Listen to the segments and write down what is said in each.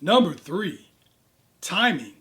Number 3, timing.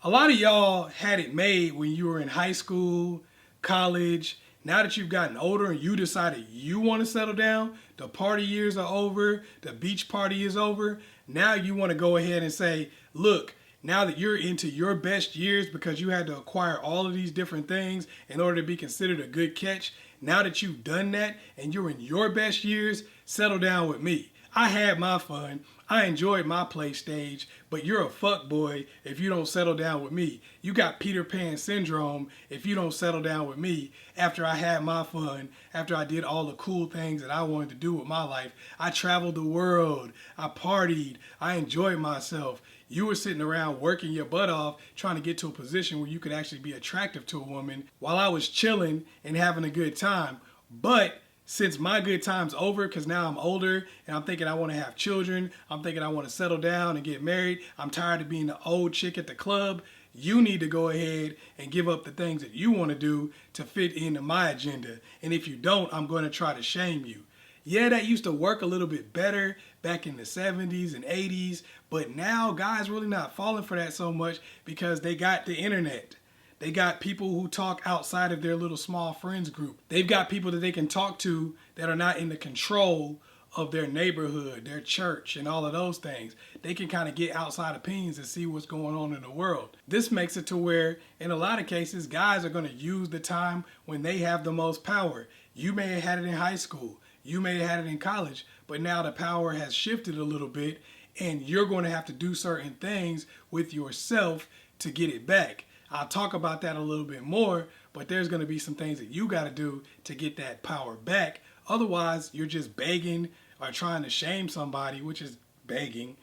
A lot of y'all had it made when you were in high school, college. Now that you've gotten older and you decided you want to settle down, the party years are over, the beach party is over. Now you want to go ahead and say, look, now that you're into your best years because you had to acquire all of these different things in order to be considered a good catch, now that you've done that and you're in your best years, settle down with me. I had my fun. I enjoyed my play stage, but you're a fuck boy if you don't settle down with me. You got Peter Pan syndrome if you don't settle down with me after I had my fun, after I did all the cool things that I wanted to do with my life. I traveled the world. I partied. I enjoyed myself. You were sitting around working your butt off trying to get to a position where you could actually be attractive to a woman while I was chilling and having a good time. But since my good time's over, because now I'm older and I'm thinking I want to have children, I'm thinking I want to settle down and get married, I'm tired of being the old chick at the club, you need to go ahead and give up the things that you want to do to fit into my agenda. And if you don't, I'm going to try to shame you. Yeah, that used to work a little bit better back in the 70s and 80s, but now guys really not falling for that so much because they got the internet. They got people who talk outside of their little small friends group. They've got people that they can talk to that are not in the control of their neighborhood, their church, and all of those things. They can kind of get outside opinions and see what's going on in the world. This makes it to where, in a lot of cases, guys are going to use the time when they have the most power. You may have had it in high school. You may have had it in college, but now the power has shifted a little bit, and you're going to have to do certain things with yourself to get it back. I'll talk about that a little bit more, but there's going to be some things that you got to do to get that power back. Otherwise, you're just begging or trying to shame somebody, which is begging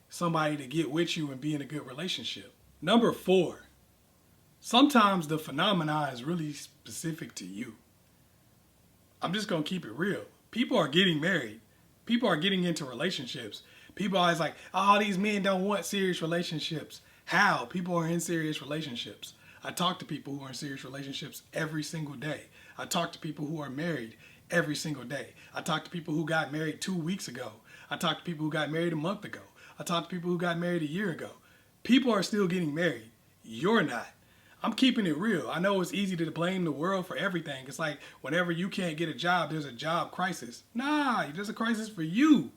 somebody to get with you and be in a good relationship. Number 4, sometimes the phenomena is really specific to you. I'm just going to keep it real. People are getting married. People are getting into relationships. People are always like, oh, these men don't want serious relationships. How? People are in serious relationships. I talk to people who are in serious relationships every single day. I talk to people who are married every single day. I talk to people who got married 2 weeks ago. I talk to people who got married a month ago. I talk to people who got married a year ago. People are still getting married. You're not. I'm keeping it real. I know it's easy to blame the world for everything. It's like whenever you can't get a job, there's a job crisis. Nah, there's a crisis for you.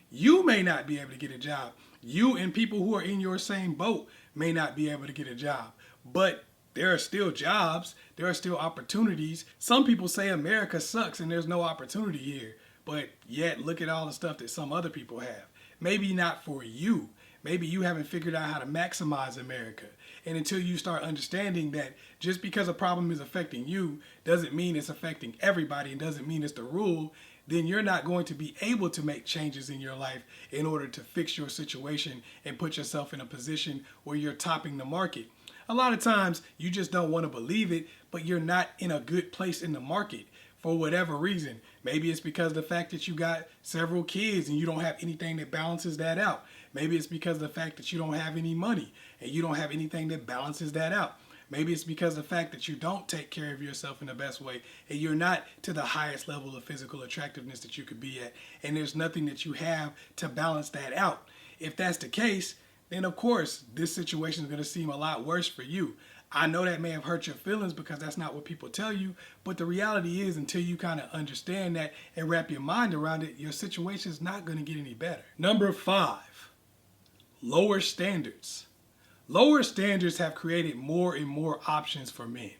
You may not be able to get a job. You and people who are in your same boat may not be able to get a job. But there are still jobs. There are still opportunities. Some people say America sucks and there's no opportunity here. But yet, look at all the stuff that some other people have. Maybe not for you. Maybe you haven't figured out how to maximize America. And until you start understanding that just because a problem is affecting you doesn't mean it's affecting everybody and doesn't mean it's the rule, then you're not going to be able to make changes in your life in order to fix your situation and put yourself in a position where you're topping the market. A lot of times you just don't want to believe it, but you're not in a good place in the market for whatever reason. Maybe it's because of the fact that you got several kids and you don't have anything that balances that out. Maybe it's because of the fact that you don't have any money and you don't have anything that balances that out. Maybe it's because of the fact that you don't take care of yourself in the best way and you're not to the highest level of physical attractiveness that you could be at, and there's nothing that you have to balance that out. If that's the case, then of course this situation is going to seem a lot worse for you. I know that may have hurt your feelings because that's not what people tell you, but the reality is until you kind of understand that and wrap your mind around it, your situation is not going to get any better. Number 5, lower standards. Lower standards have created more and more options for men.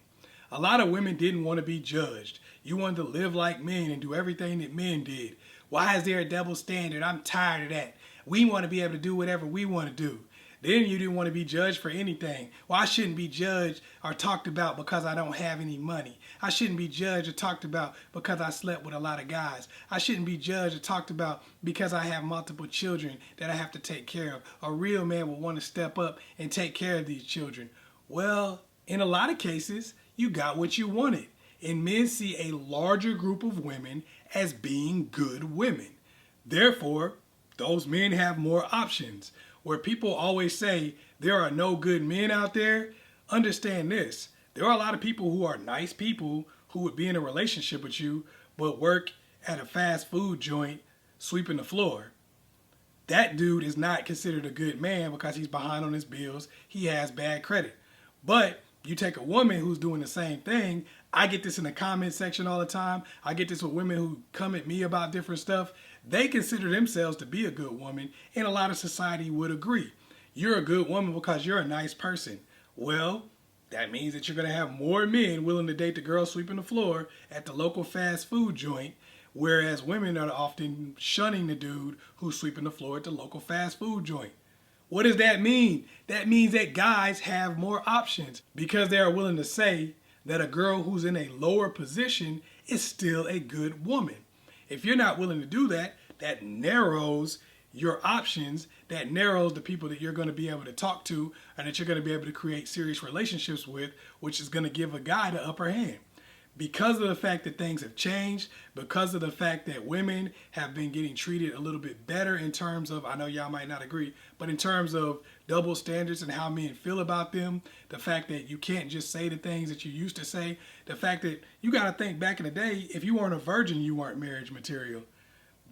A lot of women didn't want to be judged. You wanted to live like men and do everything that men did. Why is there a double standard? I'm tired of that. We want to be able to do whatever we want to do. Then you didn't want to be judged for anything. Well, I shouldn't be judged or talked about because I don't have any money. I shouldn't be judged or talked about because I slept with a lot of guys. I shouldn't be judged or talked about because I have multiple children that I have to take care of. A real man will want to step up and take care of these children. Well, in a lot of cases, you got what you wanted. And men see a larger group of women as being good women. Therefore, those men have more options. Where people always say there are no good men out there, understand this. There are a lot of people who are nice people who would be in a relationship with you but work at a fast food joint sweeping the floor. that dude is not considered a good man because he's behind on his bills. He has bad credit. But you take a woman who's doing the same thing. I get this in the comment section all the time. I get this with women who come at me about different stuff. They consider themselves to be a good woman, and a lot of society would agree. You're a good woman because you're a nice person. Well, that means that you're going to have more men willing to date the girl sweeping the floor at the local fast food joint, whereas women are often shunning the dude who's sweeping the floor at the local fast food joint. What does that mean? That means that guys have more options because they are willing to say that a girl who's in a lower position is still a good woman. If you're not willing to do that, that narrows your options, that narrows the people that you're going to be able to talk to and that you're going to be able to create serious relationships with, which is going to give a guy the upper hand. Because of the fact that things have changed, because of the fact that women have been getting treated a little bit better in terms of, I know y'all might not agree, but in terms of double standards and how men feel about them, the fact that you can't just say the things that you used to say, the fact that you got to think back in the day, if you weren't a virgin, you weren't marriage material.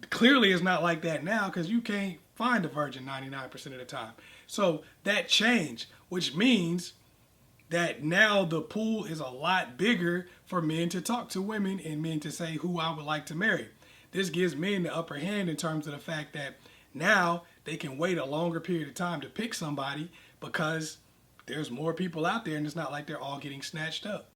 Clearly it's not like that now because you can't find a virgin 99% of the time. So that changed, which means that now the pool is a lot bigger for men to talk to women and men to say who I would like to marry. This gives men the upper hand in terms of the fact that now they can wait a longer period of time to pick somebody because there's more people out there and it's not like they're all getting snatched up.